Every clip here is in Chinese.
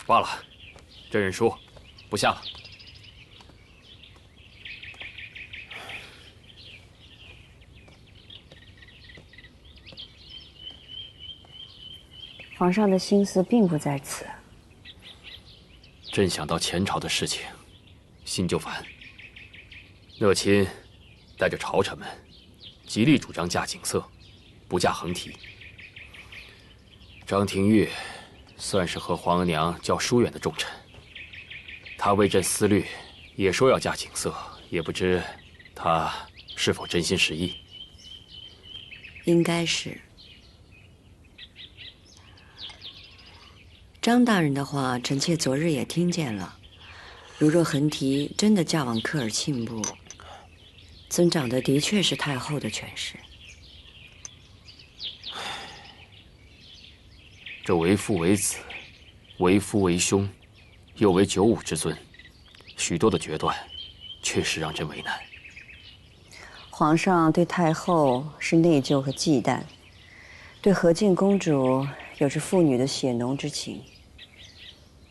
罢了，朕认输，不下了。皇上的心思并不在此。朕想到前朝的事情，心就烦。讷亲带着朝臣们，极力主张嫁景色，不嫁横提。张廷玉算是和皇额娘较疏远的重臣，他为朕思虑，也说要嫁景色，也不知他是否真心实意。应该是。张大人的话，臣妾昨日也听见了。如若横提真的嫁往科尔沁部，尊长的的确是太后的权势。这为父为子，为夫为兄，又为九五之尊，许多的决断，确实让朕为难。皇上对太后是内疚和忌惮，对和敬公主有着父女的血浓之情。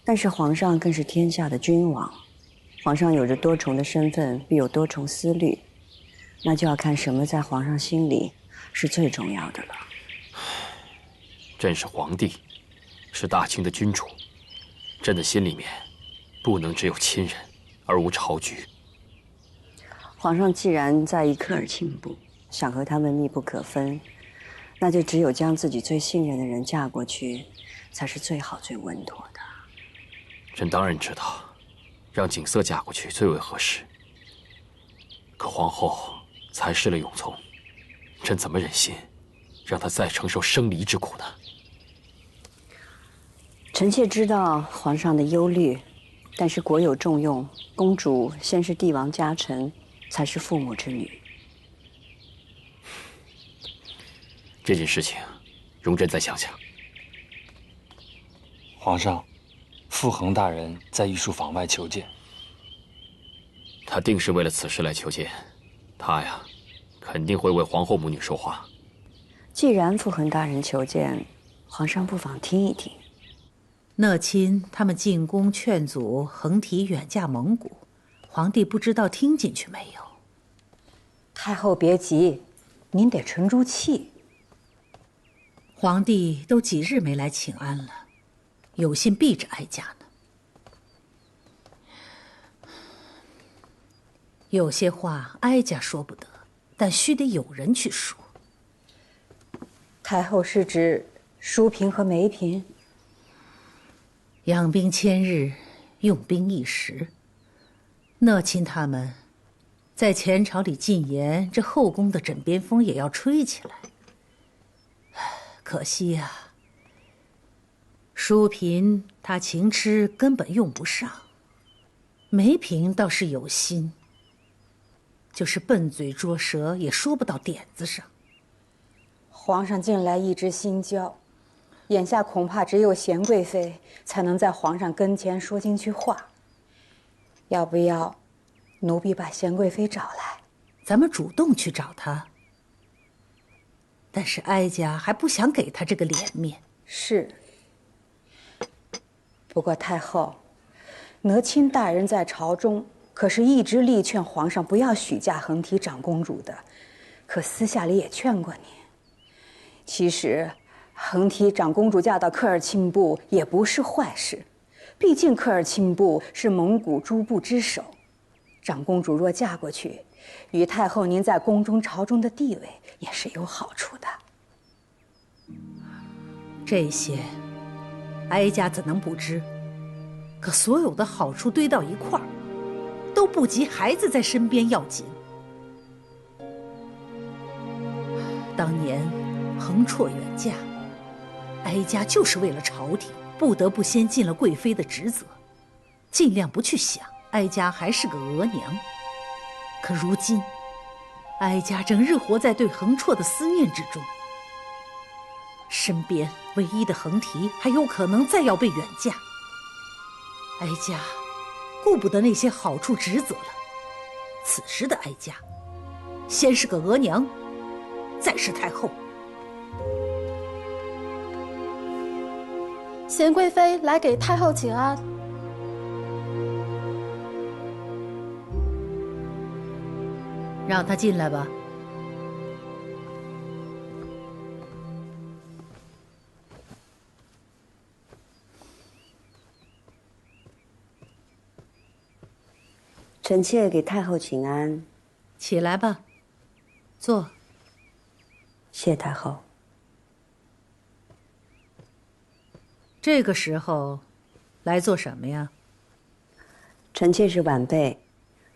但是皇上更是天下的君王，皇上有着多重的身份，必有多重思虑，那就要看什么在皇上心里是最重要的了。朕是皇帝，是大清的君主，朕的心里面不能只有亲人而无朝局。皇上既然在意科尔沁部，想和他们密不可分，那就只有将自己最信任的人嫁过去，才是最好最稳妥的。朕当然知道，让景色嫁过去最为合适。可皇后才失了永从，朕怎么忍心让她再承受生离之苦呢？臣妾知道皇上的忧虑，但是国有重用，公主先是帝王家臣，才是父母之女。这件事情，容朕再想想。皇上，傅恒大人在御书房外求见。他定是为了此事来求见，他呀，肯定会为皇后母女说话。既然傅恒大人求见，皇上不妨听一听。讷亲他们进宫劝阻横提远嫁蒙古，皇帝不知道听进去没有？太后别急，您得沉住气。皇帝都几日没来请安了，有心避着哀家呢。有些话哀家说不得，但须得有人去说。太后是指淑嫔和梅嫔？养兵千日，用兵一时。讷亲他们在前朝里进言，这后宫的枕边风也要吹起来。可惜呀，淑嫔她情痴根本用不上，梅嫔倒是有心，就是笨嘴拙舌也说不到点子上。皇上近来一直心焦，眼下恐怕只有娴贵妃才能在皇上跟前说进去话。要不要奴婢把娴贵妃找来？咱们主动去找她。但是哀家还不想给她这个脸面。是。不过太后，讷亲大人在朝中可是一直力劝皇上不要许嫁横提长公主的，可私下里也劝过您。其实，横提长公主嫁到科尔沁部也不是坏事，毕竟科尔沁部是蒙古诸部之首，长公主若嫁过去，与太后您在宫中朝中的地位也是有好处的。这些，哀家怎能不知？可所有的好处堆到一块儿，都不及孩子在身边要紧。当年横绰远嫁，哀家就是为了朝廷，不得不先尽了贵妃的职责，尽量不去想哀家还是个额娘。可如今，哀家整日活在对横绰的思念之中，身边唯一的横提还有可能再要被远嫁，哀家顾不得那些好处职责了。此时的哀家，先是个额娘，再是太后。贤贵妃来给太后请安。让她进来吧。臣妾给太后请安。起来吧，坐。谢太后。这个时候，来做什么呀？臣妾是晚辈，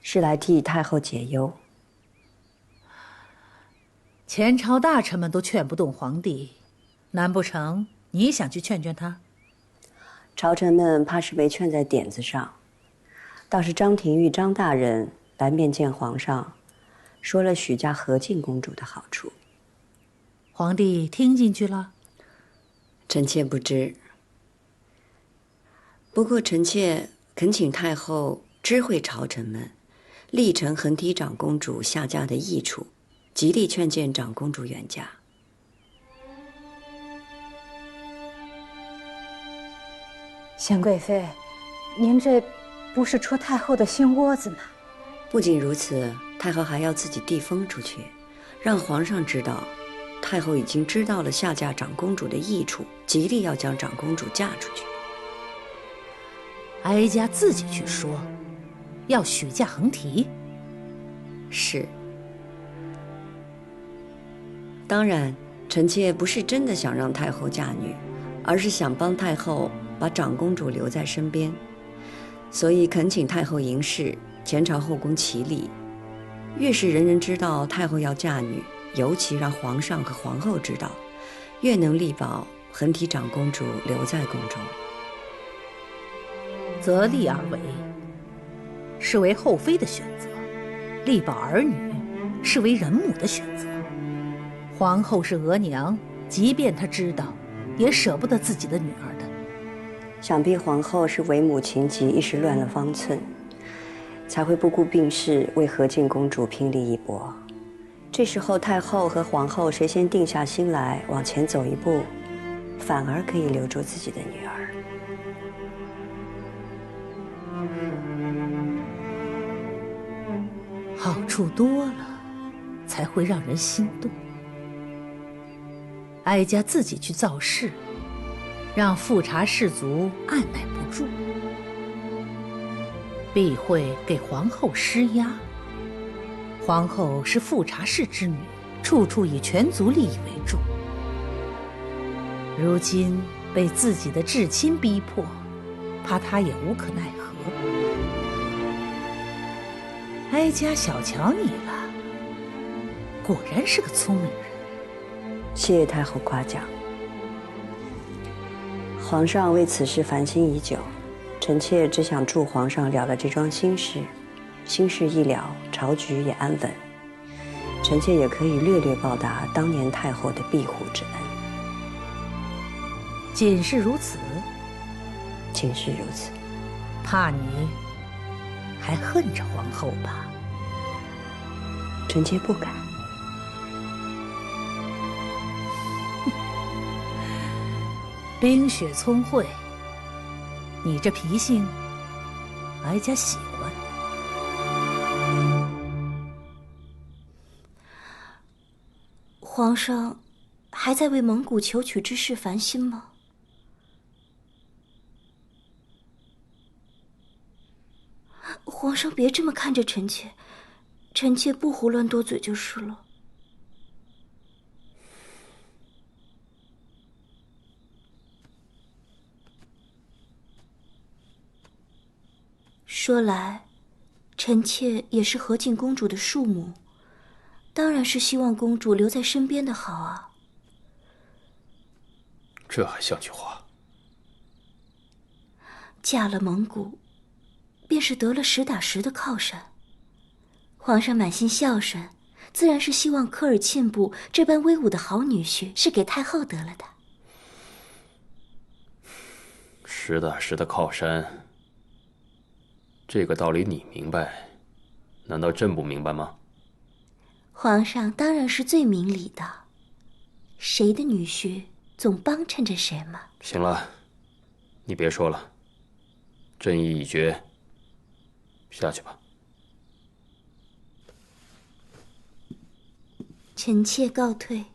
是来替太后解忧。前朝大臣们都劝不动皇帝，难不成你想去劝劝他？朝臣们怕是没劝在点子上，倒是张廷玉张大人来面见皇上，说了许嫁和敬公主的好处。皇帝听进去了？臣妾不知。不过臣妾恳请太后知会朝臣们，历承恒提长公主下嫁的益处，极力劝谏长公主远嫁。贤贵妃，您这不是戳太后的心窝子吗？不仅如此，太后还要自己递风出去，让皇上知道，太后已经知道了下嫁长公主的益处，极力要将长公主嫁出去。哀家自己去说，要许嫁恒提。是。当然，臣妾不是真的想让太后嫁女，而是想帮太后把长公主留在身边，所以恳请太后行事，前朝后宫齐礼。越是人人知道太后要嫁女，尤其让皇上和皇后知道，越能力保恒提长公主留在宫中。择利而为，是为后妃的选择；力保儿女，是为人母的选择。皇后是额娘，即便她知道，也舍不得自己的女儿的。想必皇后是为母情急，一时乱了方寸，才会不顾病势为和敬公主拼力一搏。这时候太后和皇后谁先定下心来往前走一步，反而可以留住自己的女儿。好处多了，才会让人心动。哀家自己去造势，让富察氏族按耐不住，必会给皇后施压。皇后是富察氏之女，处处以全族利益为重。如今被自己的至亲逼迫，怕她也无可奈何。哀家小瞧你了，果然是个聪明人。谢太后夸奖。皇上为此事烦心已久，臣妾只想助皇上了了这桩心事，心事一了，朝局也安稳。臣妾也可以略略报答当年太后的庇护之恩。仅是如此？仅是如此。怕你还恨着皇后吧？臣妾不敢。冰雪聪慧，你这脾性，哀家喜欢。皇上还在为蒙古求娶之事烦心吗？皇上别这么看着臣妾，臣妾不胡乱多嘴就是了。说来，臣妾也是和敬公主的庶母，当然是希望公主留在身边的好啊。这还像句话？嫁了蒙古，便是得了实打实的靠山。皇上满心孝顺，自然是希望科尔沁部这般威武的好女婿是给太后得了的。实打实的靠山，这个道理你明白，难道朕不明白吗？皇上当然是最明理的，谁的女婿总帮衬着谁嘛。行了，你别说了，朕意已决。下去吧。臣妾告退。